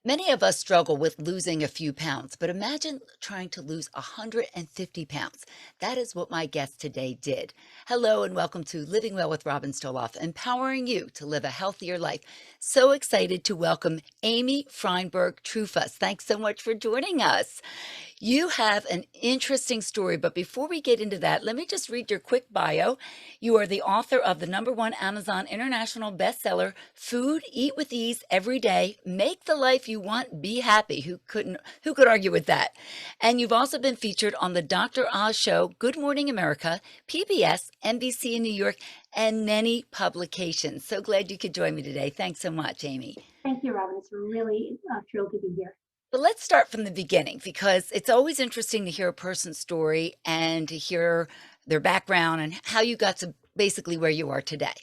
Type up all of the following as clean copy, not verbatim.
Many of us struggle with losing a few pounds, but imagine trying to lose 150 pounds. That is what my guest today did. Hello, and welcome to Living Well with Robin Stoloff, empowering you to live a healthier life. So excited to welcome Amy Freinberg-Trufas. Thanks so much for joining us. You have an interesting story, but before we get into that, let me just read your quick bio. You are the author of the #1 Amazon international bestseller, Food, Eat with Ease Every Day, Make the Life You Want, Be Happy. Who could argue with that? And you've also been featured on the Dr. Oz Show, Good Morning America, PBS, NBC in New York, and many publications. So glad you could join me today. Thanks so much, Amy. Thank you, Robin. It's really thrilled to be here. But let's start from the beginning because it's always interesting to hear a person's story and to hear their background and how you got to basically where you are today.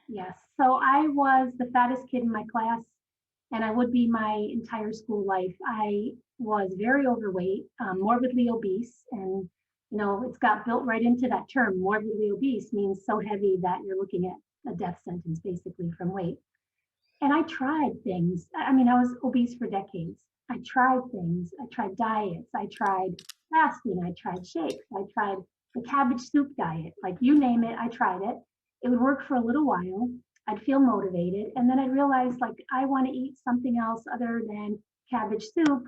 Yes. So I was the fattest kid in my class, and I would be my entire school life. I was very overweight, morbidly obese, and it's got built right into that term. Morbidly obese means so heavy that you're looking at a death sentence, basically, from weight. And I tried things. I mean, I was obese for decades. I tried things. I tried diets. I tried fasting. I tried shakes. I tried the cabbage soup diet. Like you name it, I tried it. It would work for a little while. I'd feel motivated. And then I'd realize, like, I want to eat something else other than cabbage soup.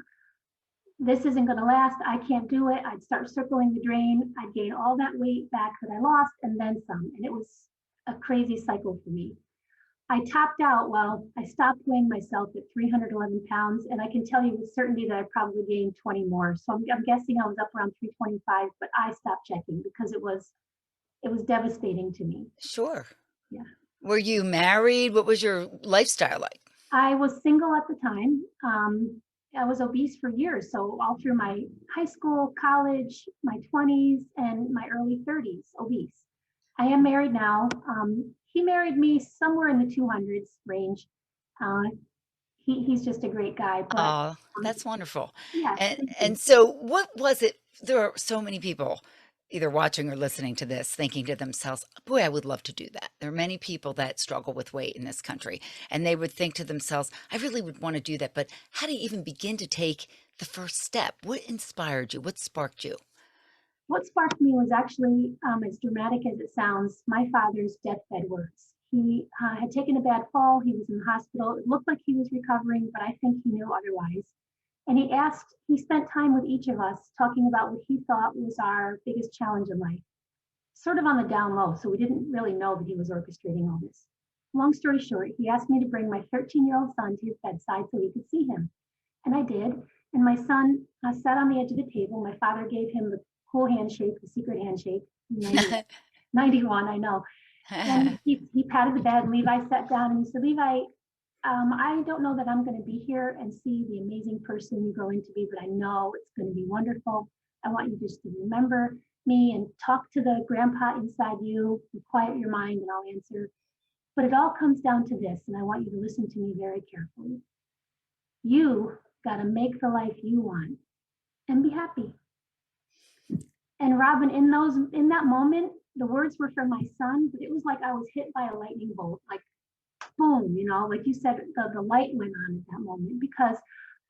This isn't going to last. I can't do it. I'd start circling the drain. I'd gain all that weight back that I lost and then some. And it was a crazy cycle for me. I topped out. Well, I stopped weighing myself at 311 pounds, and I can tell you with certainty that I probably gained 20 more. So I'm guessing I was up around 325, but I stopped checking because it was devastating to me. Sure. Yeah. Were you married? What was your lifestyle like? I was single at the time. I was obese for years. So all through my high school, college, my 20s, and my early 30s, obese. I am married now. He married me somewhere in the 200s range. Uh, he's just a great guy, but Oh, um, that's wonderful. yes, And thank you. and so what was it? There are so many people either watching or listening to this thinking to themselves, boy, I would love to do that. There are many people that struggle with weight in this country, and they would think to themselves, I really would want to do that, but how do you even begin to take the first step? What inspired you? What sparked you? What sparked me was actually, as dramatic as it sounds, my father's deathbed words. He had taken a bad fall. He was in the hospital. It looked like he was recovering, but I think he knew otherwise. And he spent time with each of us talking about what he thought was our biggest challenge in life, sort of on the down low. So we didn't really know that he was orchestrating all this. Long story short, he asked me to bring my 13-year-old son to his bedside so he could see him. And I did. And my son sat on the edge of the table. My father gave him the cool handshake, the secret handshake, 91, I know. And he patted the bed, and Levi sat down and he said, Levi, I don't know that I'm going to be here and see the amazing person you grow into be, but I know it's going to be wonderful. I want you just to remember me and talk to the grandpa inside you, and quiet your mind, and I'll answer. But it all comes down to this, and I want you to listen to me very carefully. You got to make the life you want and be happy. And Robin, in that moment, the words were from my son, but it was like I was hit by a lightning bolt, like boom, like you said, the light went on at that moment because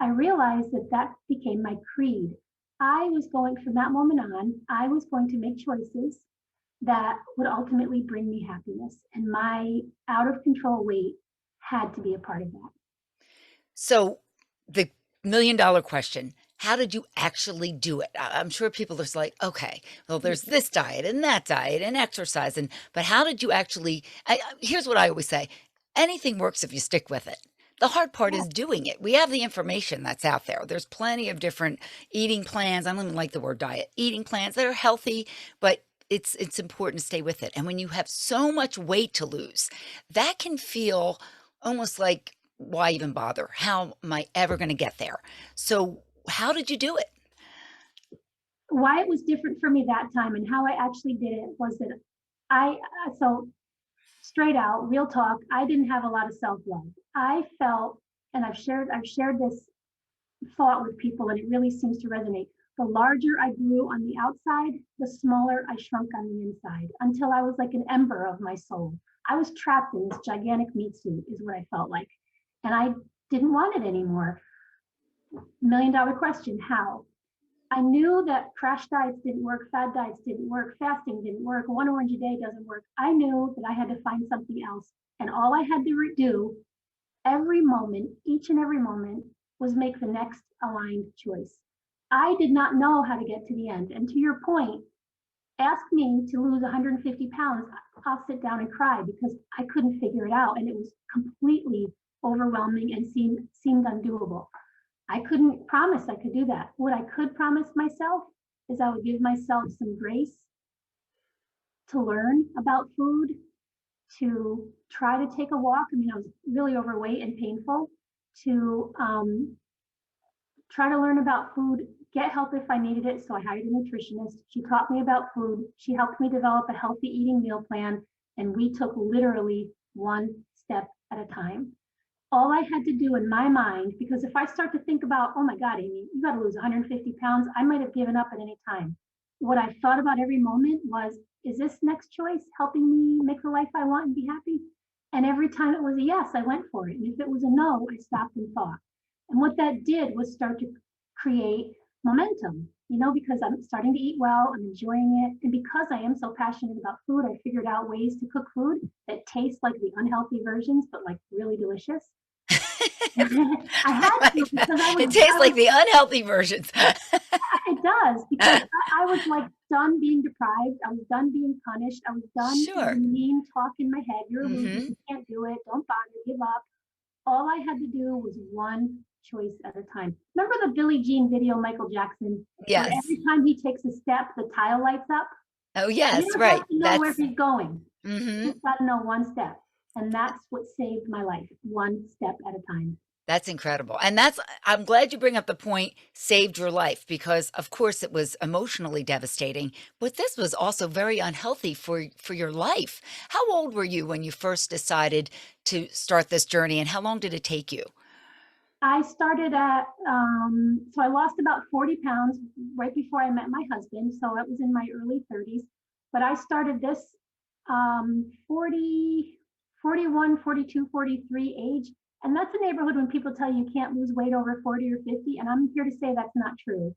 I realized that became my creed. I was going from that moment on, I was going to make choices that would ultimately bring me happiness. And my out of control weight had to be a part of that. So the $1,000,000 question, how did you actually do it? I'm sure people are just like, okay, well, there's this diet and that diet and exercise, but how did you actually? Here's what I always say: anything works if you stick with it. The hard part Yeah, is doing it. We have the information that's out there. There's plenty of different eating plans. I don't even like the word diet. Eating plans that are healthy, but it's important to stay with it. And when you have so much weight to lose, that can feel almost like, why even bother? How am I ever going to get there? So, how did you do it? why it was different for me that time and how I actually did it was that I, so straight out, real talk, I didn't have a lot of self-love. I felt, and I've shared this thought with people, and it really seems to resonate. The larger I grew on the outside, the smaller I shrunk on the inside until I was like an ember of my soul. I was trapped in this gigantic meat suit, is what I felt like. And I didn't want it anymore. $1 million question, how? I knew that crash diets didn't work, fad diets didn't work, fasting didn't work, 1 orange a day doesn't work. I knew that I had to find something else. And all I had to do every moment, each and every moment, was make the next aligned choice. I did not know how to get to the end. And to your point, ask me to lose 150 pounds, I'll sit down and cry because I couldn't figure it out. And it was completely overwhelming and seemed undoable. I couldn't promise I could do that. What I could promise myself is I would give myself some grace to learn about food, to try to take a walk. I mean, I was really overweight and painful. To try to learn about food, get help if I needed it. So I hired a nutritionist. She taught me about food. She helped me develop a healthy eating meal plan. And we took literally one step at a time. All I had to do in my mind, because if I start to think about, oh my God, Amy, you got to lose 150 pounds, I might have given up at any time. What I thought about every moment was, is this next choice helping me make the life I want and be happy? And every time it was a yes, I went for it. And if it was a no, I stopped and thought. And what that did was start to create momentum, because I'm starting to eat well, I'm enjoying it. And because I am so passionate about food, I figured out ways to cook food that taste like the unhealthy versions, but like really delicious. I I had to like that. because It tastes I like was the unhealthy versions. it does because I was like done being deprived. I was done being punished. I was done with the Sure. mean talk in my head. You're a loser. Hmm. You can't do it. Don't bother. Give up. All I had to do was one choice at a time. Remember the Billie Jean video, Michael Jackson, where Yes. every time he takes a step, the tile lights up? Oh, You yes, don't have right. to know where That's he's going. mhm. You just got to know one step. And that's what saved my life, one step at a time. That's incredible. And that's I'm glad you bring up the point, saved your life, because of course it was emotionally devastating, but this was also very unhealthy for your life. How old were you when you first decided to start this journey, and how long did it take you? I started at, so I lost about 40 pounds right before I met my husband. So it was in my early 30s. But I started this 40, 41, 42, 43 age. And that's a neighborhood when people tell you can't lose weight over 40 or 50. And I'm here to say that's not true.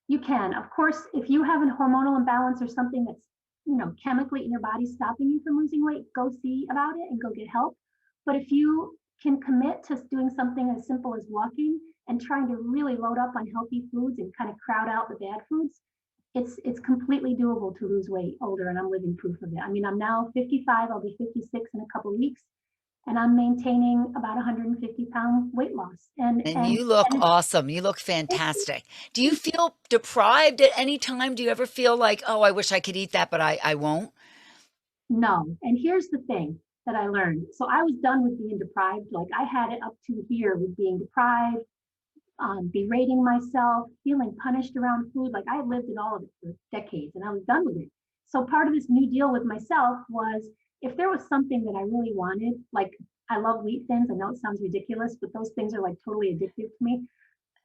You can. Of course, if you have a hormonal imbalance or something that's, chemically in your body stopping you from losing weight, go see about it and go get help. But if you can commit to doing something as simple as walking and trying to really load up on healthy foods and kind of crowd out the bad foods, it's completely doable to lose weight older, and I'm living proof of it. I mean, I'm now 55, I'll be 56 in a couple of weeks, and I'm maintaining about 150-pound weight loss. And And and you look and awesome. You look thank fantastic. Do you you. feel deprived at any time? Do you ever feel like, "Oh, I wish I could eat that, but I won't?" No. And here's the thing that I learned. So I was done with being deprived. Like I had it up to here with being deprived, berating myself, feeling punished around food. Like I lived in all of it for decades and I was done with it. So part of this new deal with myself was if there was something that I really wanted, like I love wheat thins. I know it sounds ridiculous, but those things are like totally addictive to me.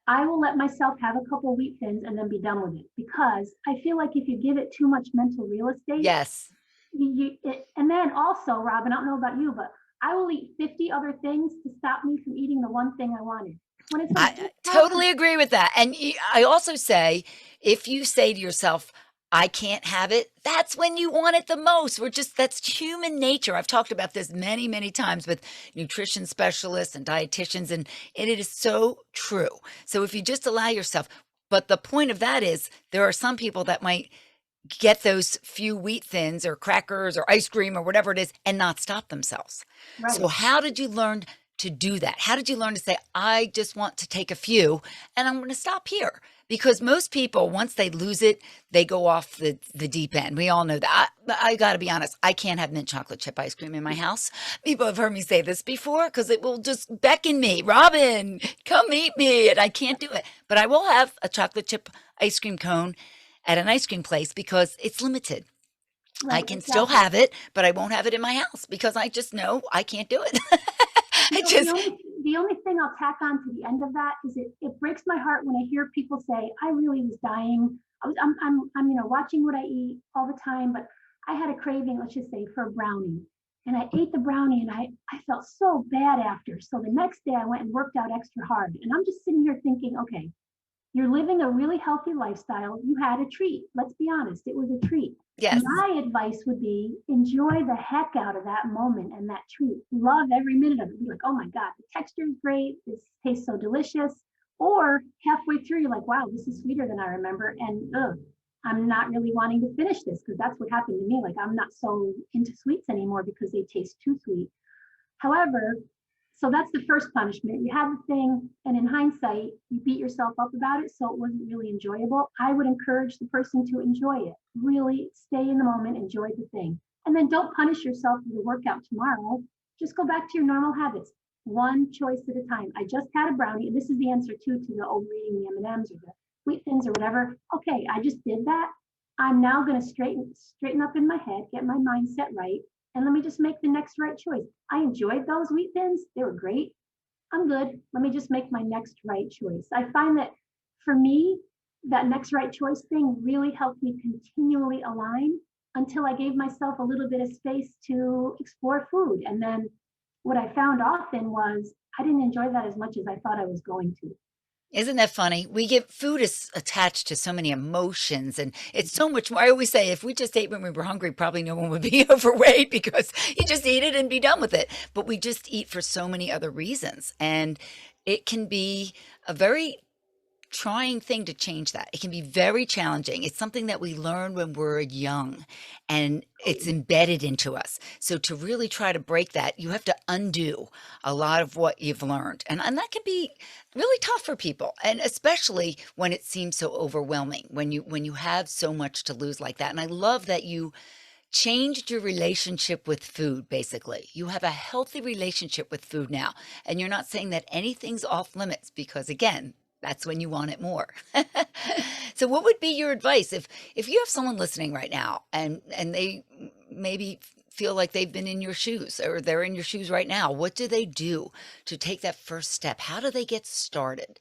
I will let myself have a couple of wheat thins and then be done with it because I feel like if you give it too much mental real estate, Yes. and then also, Robin, I don't know about you, but I will eat 50 other things to stop me from eating the one thing I wanted. When it's like, I totally agree with that. And I also say, if you say to yourself, I can't have it, that's when you want it the most. That's human nature. I've talked about this many, many times with nutrition specialists and dietitians, and it is so true. So if you just allow yourself, but the point of that is there are some people that might get those few wheat thins or crackers or ice cream or whatever it is and not stop themselves. So right, how did you learn to do that? How did you learn to say, I just want to take a few and I'm going to stop here? Because most people, once they lose it, they go off the deep end. We all know that. I got to be honest, I can't have mint chocolate chip ice cream in my house. People have heard me say this before because it will just beckon me, Robin, come eat me. And I can't do it. But I will have a chocolate chip ice cream cone at an ice cream place because it's limited. I right, can still exactly. have it, but I won't have it in my house because I just know I can't do it. You I know, just the only thing I'll tack on to the end of that is it breaks my heart when I hear people say, I really was dying. I'm watching what I eat all the time, but I had a craving, let's just say, for a brownie. And I ate the brownie and I felt so bad after. So the next day I went and worked out extra hard. And I'm just sitting here thinking, okay, you're living a really healthy lifestyle. You had a treat. Let's be honest, it was a treat. Yes. My advice would be enjoy the heck out of that moment and that treat. Love every minute of it. Be like, oh my God, the texture is great. This tastes so delicious. Or halfway through, you're like, wow, this is sweeter than I remember. And I'm not really wanting to finish this because that's what happened to me. Like, I'm not so into sweets anymore because they taste too sweet. However, so that's the first punishment. You have the thing, and in hindsight, you beat yourself up about it, so it wasn't really enjoyable. I would encourage the person to enjoy it. Really stay in the moment, enjoy the thing. And then don't punish yourself for the workout tomorrow. Just go back to your normal habits, one choice at a time. I just had a brownie, and this is the answer too to the overeating the M&Ms or the Wheat Thins or whatever. Okay, I just did that. I'm now going to straighten up in my head, get my mindset right, and let me just make the next right choice. I enjoyed those Wheat Thins. They were great. I'm good. Let me just make my next right choice. I find that for me, that next right choice thing really helped me continually align until I gave myself a little bit of space to explore food. And then what I found often was I didn't enjoy that as much as I thought I was going to. Isn't that funny? We get food is attached to so many emotions, and it's so much more. I always say if we just ate when we were hungry, probably no one would be overweight because you just eat it and be done with it. But we just eat for so many other reasons. And it can be a very trying thing to change that. It can be very challenging. It's something that we learn when we're young and it's embedded into us. So to really try to break that, you have to undo a lot of what you've learned. And that can be really tough for people. And especially when it seems so overwhelming, when you have so much to lose like that. And I love that you changed your relationship with food, basically. You have a healthy relationship with food now, and you're not saying that anything's off limits because, again, that's when you want it more. So what would be your advice if you have someone listening right now and they maybe feel like they've been in your shoes or they're in your shoes right now? What do they do to take that first step? How do they get started?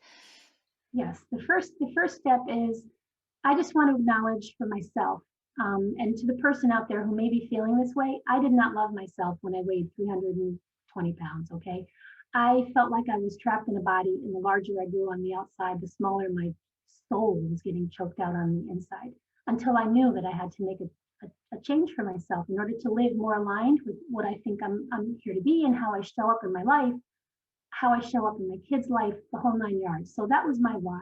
Yes, the first step is I just want to acknowledge for myself and to the person out there who may be feeling this way, I did not love myself when I weighed 320 pounds. Okay. I felt like I was trapped in a body, and the larger I grew on the outside, the smaller my soul was getting choked out on the inside until I knew that I had to make a change for myself in order to live more aligned with what I think I'm here to be and how I show up in my life, how I show up in my kids' life, the whole 9 yards. So that was my why.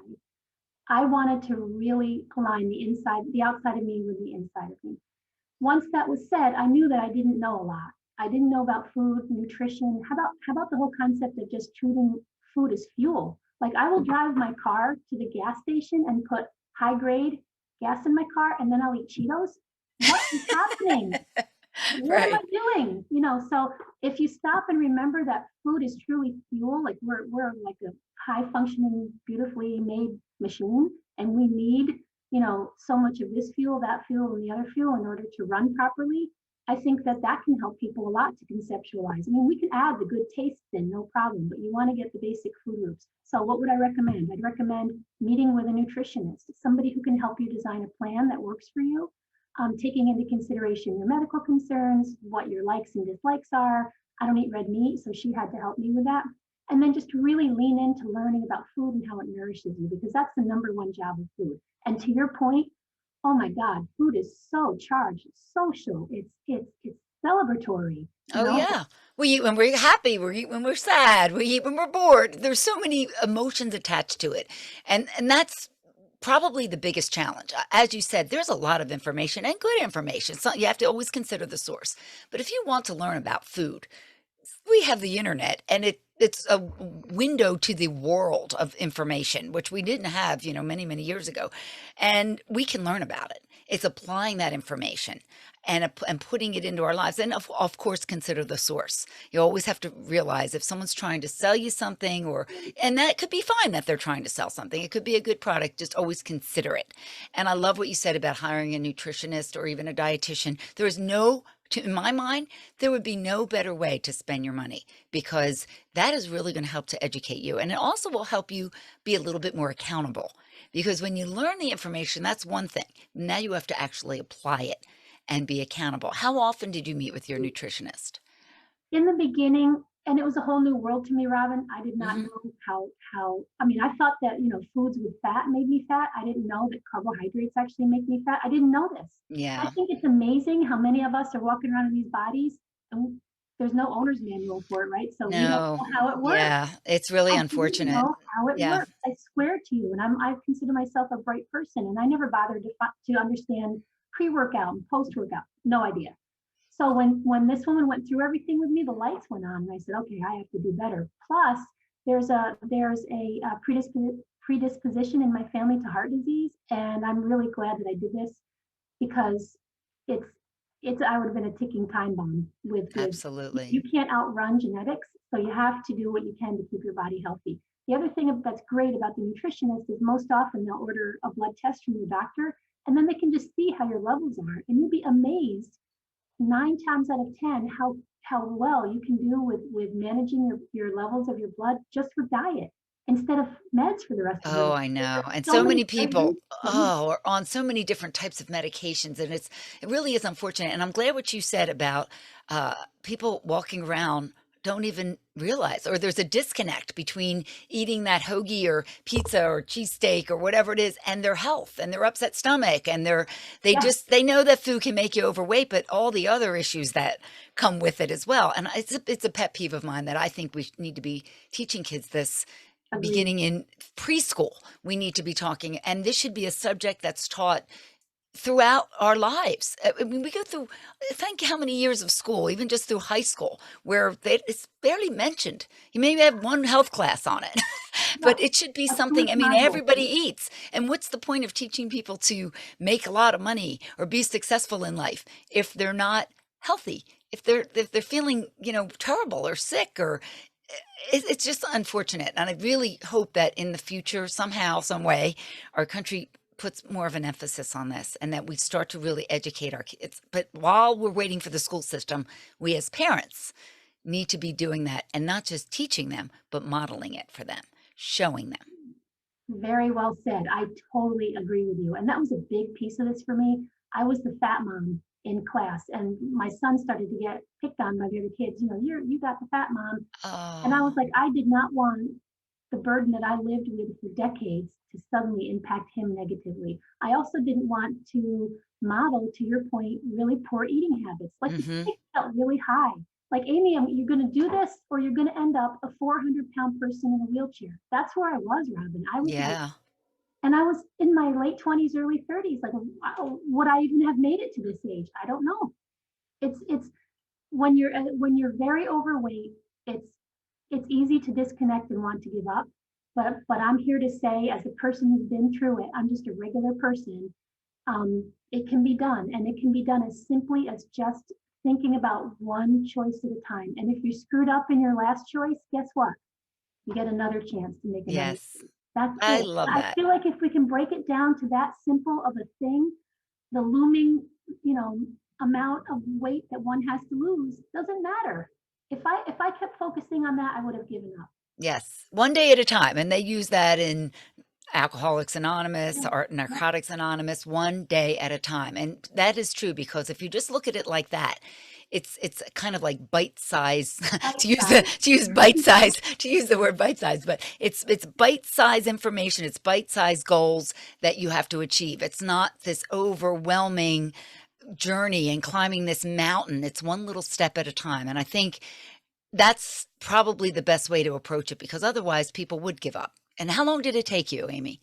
I wanted to really align the outside of me with the inside of me. Once that was said, I knew that I didn't know a lot. I didn't know about food, nutrition. How about the whole concept of just treating food as fuel? Like I will drive my car to the gas station and put high grade gas in my car, and then I'll eat Cheetos. What is happening? What am I Right. doing? So if you stop and remember that food is truly fuel, like we're like a high functioning, beautifully made machine, and we need, so much of this fuel, that fuel, and the other fuel in order to run properly. I think that can help people a lot to conceptualize. I mean, we can add the good tastes in, no problem, but you want to get the basic food groups. So what would I recommend? I'd recommend meeting with a nutritionist, somebody who can help you design a plan that works for you, taking into consideration your medical concerns, what your likes and dislikes are. I don't eat red meat, so she had to help me with that. And then just really lean into learning about food and how it nourishes you, because that's the number one job of food. And to your point, oh my God, food is so charged, it's social, it's celebratory, Oh, yeah. We eat when we're happy, we eat when we're sad, we eat when we're bored. There's so many emotions attached to it. And that's probably the biggest challenge. As you said, there's a lot of information and good information. So you have to always consider the source. But if you want to learn about food, we have the internet and it's a window to the world of information, which we didn't have, many, many years ago. And we can learn about it. It's applying that information and putting it into our lives. And of course, consider the source. You always have to realize if someone's trying to sell you something and that could be fine that they're trying to sell something. It could be a good product. Just always consider it. And I love what you said about hiring a nutritionist or even a dietitian. There is in my mind, there would be no better way to spend your money because that is really going to help to educate you. And it also will help you be a little bit more accountable because when you learn the information, that's one thing. Now you have to actually apply it and be accountable. How often did you meet with your nutritionist? in the beginning, and it was a whole new world to me, Robin. I did not Hmm. know I mean, I thought that, foods with fat made me fat. I didn't know that carbohydrates actually make me fat. I didn't know this. I Yeah. think it's amazing how many of us are walking around in these bodies and there's no owner's manual for it, right? So we don't No. know how it works. Yeah. It's really I didn't unfortunate. know how it Yeah. works. I swear to you, and I consider myself a bright person, and I never bothered to understand pre-workout and post-workout. No idea. So when this woman went through everything with me, the lights went on, and I said, okay, I have to do better. Plus, there's a predisposition in my family to heart disease, and I'm really glad that I did this because it's it's I would have been a ticking time bomb with Absolutely. you can't outrun genetics, so you have to do what you can to keep your body healthy. The other thing that's great about the nutritionist is most often they'll order a blood test from your doctor, and then they can just see how your levels are, and you'll be amazed 9 times out of 10 how well you can do with managing your levels of your blood just with diet instead of meds for the rest of your Oh, life. I know, There's and so so many many surgeries people, to lose. are on so many different types of medications, and it really is unfortunate, and I'm glad what you said about, uh, people walking around don't even realize, or there's a disconnect between eating that hoagie or pizza or cheesesteak or whatever it is and their health and their upset stomach, and Yeah, they know that food can make you overweight, but all the other issues that come with it as well, and it's a pet peeve of mine that I think we need to be teaching kids this agreed. beginning in preschool. We need to be talking, and this should be a subject that's taught throughout our lives. I mean, we go through, think how many years of school, even just through high school, where it's barely mentioned. You maybe have one health class on it, Yeah, but it should be a something. food I mean, module. everybody eats. And what's the point of teaching people to make a lot of money or be successful in life if they're not healthy? If they're feeling, terrible or sick or it's just unfortunate, and I really hope that in the future, somehow, some way, our country puts more of an emphasis on this and that we start to really educate our kids. But while we're waiting for the school system, we as parents need to be doing that and not just teaching them, but modeling it for them, showing them. Very well said. I totally agree with you. And that was a big piece of this for me. I was the fat mom in class, and my son started to get picked on by the other kids. You got the fat mom. And I was Oh, like, I did not want the burden that I lived with for decades to suddenly impact him negatively. I also didn't want to model, to your point, really poor eating habits. Like the mm-hmm. stakes felt really high. Like, Amy, you're going to do this or you're going to end up a 400-pound person in a wheelchair. That's where I was, Robin. I was like, Yeah. and I was in my late 20s, early 30s. Like, wow, would I even have made it to this age? I don't know. It's when you're very overweight, it's it's easy to disconnect and want to give up. But I'm here to say, as a person who's been through it, I'm just a regular person. It can be done, and it can be done as simply as just thinking about one choice at a time. And if you screwed up in your last choice, guess what? You get another chance to make another Yes. choice. That's I it. love I that. feel like if we can break it down to that simple of a thing, the looming, you know, amount of weight that one has to lose doesn't matter. If I kept focusing on that, I would have given up. Yes. One day at a time. And they use that in Alcoholics Anonymous Yeah, or yeah, Narcotics Anonymous, one day at a time, and that is true because if you just look at it like that, it's kind of like bite size bite size. to use bite size to use the word bite size, but it's bite size information, it's bite size goals that you have to achieve. It's not this overwhelming journey and climbing this mountain. It's one little step at a time, and I think that's probably the best way to approach it because otherwise people would give up. And how long did it take you, Amy?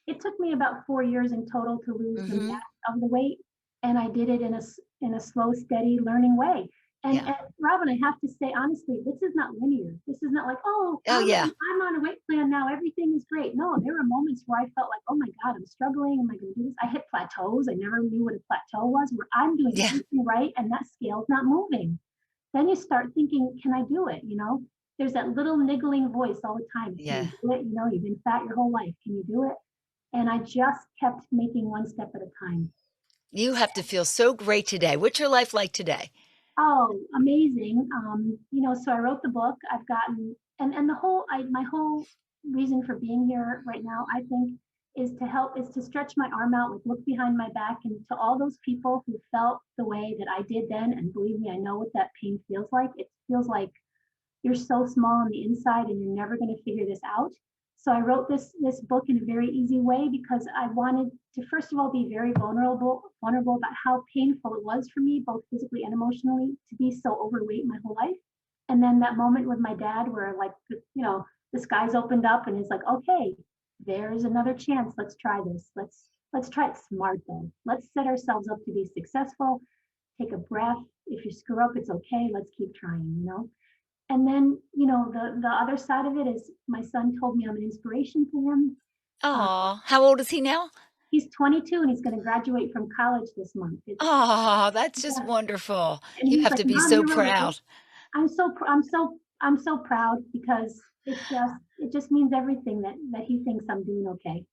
It took me about 4 years in total to lose the Mhm. mass of the weight, and I did it in a slow, steady learning way. And, Yeah. and Robin, I have to say honestly, this is not linear. This is not like, oh, Oh, yeah. I'm on a weight plan now. Everything is great. No, there were moments where I felt like, oh my God, I'm struggling. Am I going to do this? I hit plateaus. I never knew what a plateau was, where I'm doing Yeah. everything right and that scale's not moving. Then you start thinking, can I do it? There's that little niggling voice all the time. Can Yeah. you do it? You've been fat your whole life. Can you do it? And I just kept making one step at a time. You have to feel so great today. What's your life like today? Oh, amazing. So I wrote the book. I've gotten and the whole my whole reason for being here right now, I think, is to stretch my arm out, like look behind my back, and to all those people who felt the way that I did then, and believe me, I know what that pain feels like. It feels like you're so small on the inside and you're never going to figure this out. So I wrote this book in a very easy way because I wanted to first of all be very vulnerable about how painful it was for me, both physically and emotionally, to be so overweight my whole life. And then that moment with my dad where like the skies opened up and it's like, okay, there's another chance. Let's try this. Let's try it smart though. Let's set ourselves up to be successful. Take a breath. If you screw up, it's okay. Let's keep trying. And then, the other side of it is my son told me I'm an inspiration to him. Uh, Aw, how old is he now? he's 22 and he's going to graduate from college this month. Oh, that's just Yeah. wonderful. And You he's have like, to be Mom, so you wrote a book. proud. I'm so proud because it just means everything that he thinks I'm doing okay.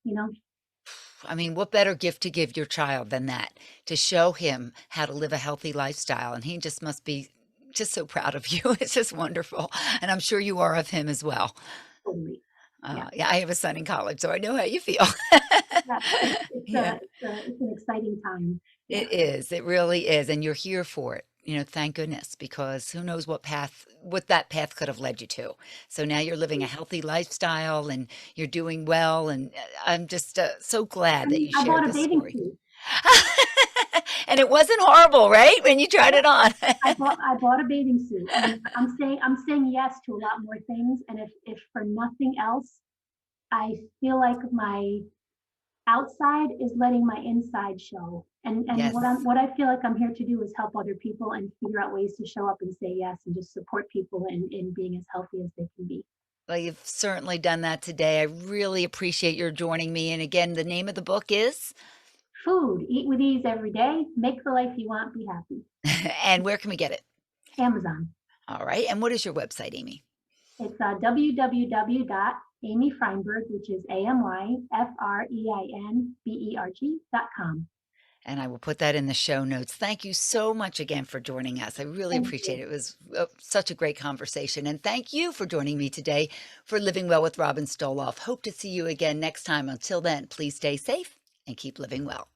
I mean, what better gift to give your child than that? To show him how to live a healthy lifestyle, and he just must be just so proud of you. It's just wonderful, and I'm sure you are of him as well. Totally. Yeah. Yeah, I have a son in college, so I know how you feel. Yeah. It's Yeah, an exciting time. Yeah. it is. It really is, and you're here for it. Thank goodness, because who knows what that path could have led you to. So now you're living a healthy lifestyle and you're doing well, and I'm just so glad that you I shared bought a this bathing story. suit. And it wasn't horrible, right? When you tried it on. I bought a bathing suit, and I'm saying yes to a lot more things. And if for nothing else, I feel like my outside is letting my inside show. And what Yes. I feel like I'm here to do is help other people and figure out ways to show up and say yes and just support people in being as healthy as they can be. Well, you've certainly done that today. I really appreciate your joining me. And again, the name of the book is, Food, eat with ease every day, make the life you want, be happy. and where can we get it? Amazon. All right. And what is your website, Amy? It's www.amyfreinberg, which is AMYFREINBERG.com. And I will put that in the show notes. Thank you so much again for joining us. I really Thank appreciate you. it. It was such a great conversation. And thank you for joining me today for Living Well with Robin Stoloff. Hope to see you again next time. Until then, please stay safe and keep living well.